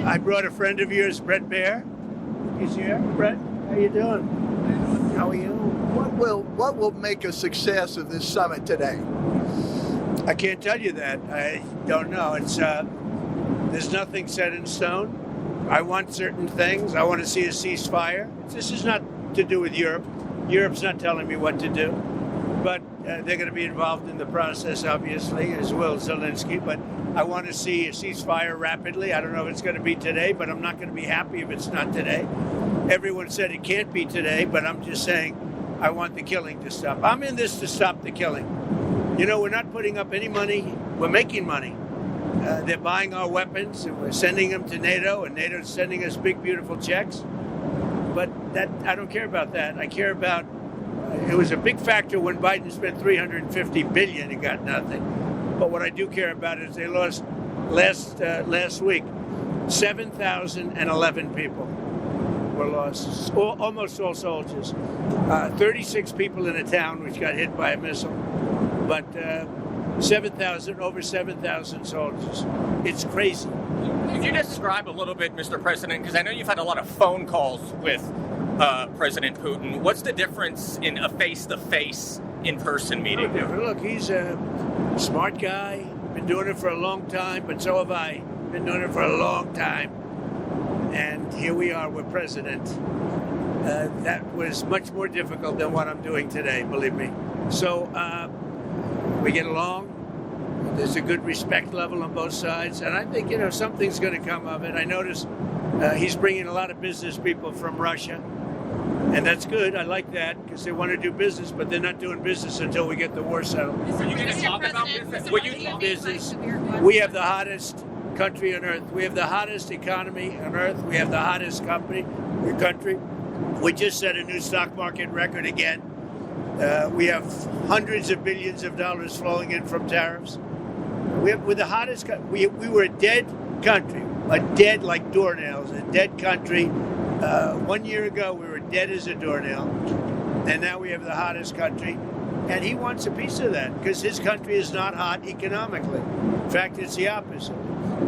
I brought a friend of yours, Brett Baer. He's here. Brett, how you doing? How are you? What will make a success of this summit today? I can't tell you that. I don't know. It's there's nothing set in stone. I want certain things. I want to see a ceasefire. This is not to do with Europe. Europe's not telling me what to do. But they're going to be involved in the process, obviously, as will Zelensky. But I want to see a ceasefire rapidly. I don't know if it's going to be today, but I'm not going to be happy if it's not today. Everyone said it can't be today, but I'm just saying I want the killing to stop. I'm in this to stop the killing. You know, we're not putting up any money. We're making money. They're buying our weapons, and we're sending them to NATO, and NATO's sending us big, beautiful checks. But that I don't care about that. I care about it was a big factor when Biden spent $350 billion and got nothing. But what I do care about is they lost last week 7,011 people were lost, almost all soldiers. 36 people in a town which got hit by a missile, but over 7,000 soldiers. It's crazy. Could you describe a little bit, Mr. President, because I know you've had a lot of phone calls with President Putin. What's the difference in a face-to-face, in-person meeting? Look, he's a smart guy, been doing it for a long time, but so have I. Been doing it for a long time. And here we are, we're president. That was much more difficult than what I'm doing today, believe me. So we get along. There's a good respect level on both sides. And I think, something's going to come of it. I noticed he's bringing a lot of business people from Russia. And that's good. I like that because they want to do business, but they're not doing business until we get the war settled. Are you going to talk about business? We have the hottest country on earth. We have the hottest economy on earth. We have the hottest country. We just set a new stock market record again. We have hundreds of billions of dollars flowing in from tariffs. We're the hottest. We were a dead country, like doornails, a dead country. 1 year ago, we were dead as a doornail, and now we have the hottest country. And he wants a piece of that because his country is not hot economically. In fact, it's the opposite.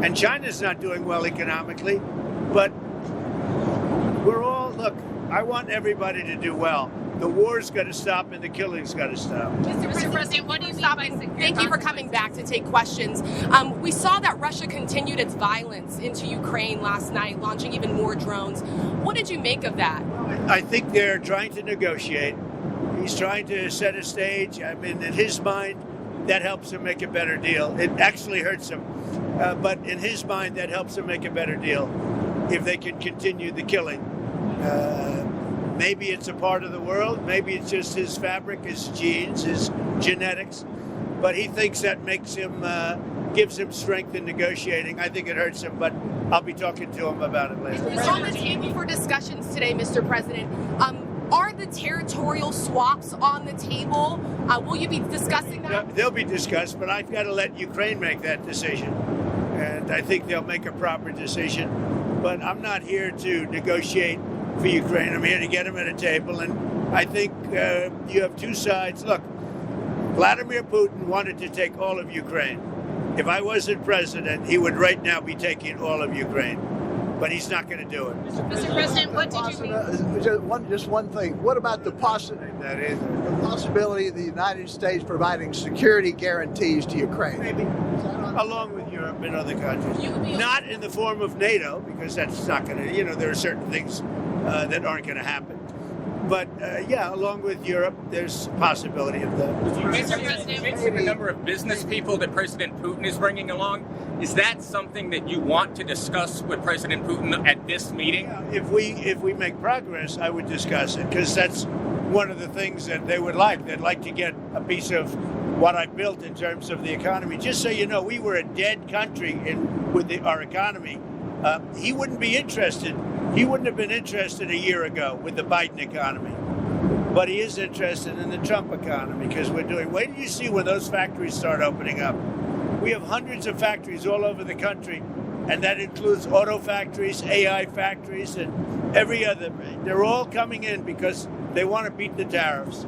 And China's not doing well economically, but look, I want everybody to do well. The war's got to stop and the killing's got to stop. Mr. President, what do you stop? Thank you for coming back to take questions. We saw that Russia continued its violence into Ukraine last night, launching even more drones. What did you make of that? I think they're trying to negotiate. He's trying to set a stage. I mean, in his mind, that helps him make a better deal. It actually hurts him. But in his mind, that helps him make a better deal if they can continue the killing. Maybe it's a part of the world. Maybe it's just his fabric, his genes, his genetics. But he thinks that makes him, gives him strength in negotiating. I think it hurts him, but I'll be talking to him about it later. It's on the table for discussions today, Mr. President. Are the territorial swaps on the table? Will you be discussing that? They'll be discussed, but I've got to let Ukraine make that decision. And I think they'll make a proper decision. But I'm not here to negotiate for Ukraine. I'm here to get them at a table. And I think you have two sides. Look, Vladimir Putin wanted to take all of Ukraine. If I wasn't president, he would right now be taking all of Ukraine. But he's not going to do it. Mr. President, what did you mean? Just one thing. What about the possibility of the United States providing security guarantees to Ukraine? Maybe. Along with Europe and other countries. Not in the form of NATO, because that's not going to, there are certain things that aren't going to happen. But, along with Europe, there's a possibility of that. Mr. President, the number of business people that President Putin is bringing along, is that something that you want to discuss with President Putin at this meeting? Yeah, if we make progress, I would discuss it, because that's one of the things that they would like. They'd like to get a piece of what I built in terms of the economy. Just so you know, we were a dead country with our economy. He wouldn't be interested. He wouldn't have been interested a year ago with the Biden economy. But he is interested in the Trump economy because wait till you see when those factories start opening up. We have hundreds of factories all over the country, and that includes auto factories, AI factories, and every other. They're all coming in because they want to beat the tariffs.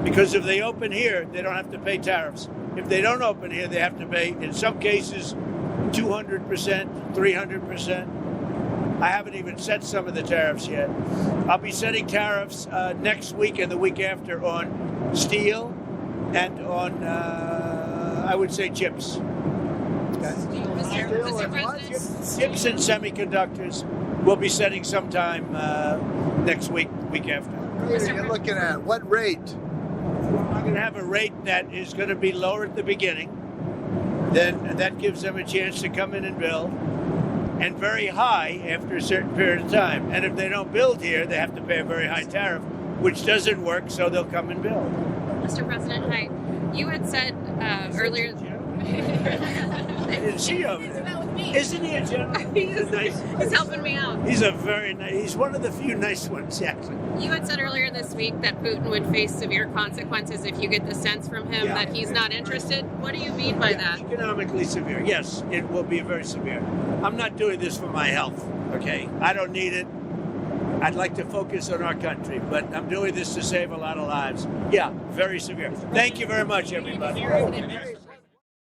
Because if they open here, they don't have to pay tariffs. If they don't open here, they have to pay, in some cases, 200%, 300%. I haven't even set some of the tariffs yet. I'll be setting tariffs next week and the week after on steel and on, I would say, chips. Mr. President. Chips and semiconductors we'll be setting sometime next week, week after. What are you looking at? What rate? I'm going to have a rate that is going to be lower at the beginning. Then that gives them a chance to come in and build. And very high after a certain period of time. And if they don't build here, they have to pay a very high tariff, which doesn't work, so they'll come and build. Mr. President, hi. You had said earlier... I didn't see you over there. Isn't he a general? He's helping me out. He's a very nice, he's one of the few nice ones, actually. You had said earlier this week that Putin would face severe consequences if you get the sense from him that he's not interested. What do you mean by that? Economically severe. Yes, it will be very severe. I'm not doing this for my health, okay? I don't need it. I'd like to focus on our country, but I'm doing this to save a lot of lives. Yeah, very severe. Thank you very much, everybody.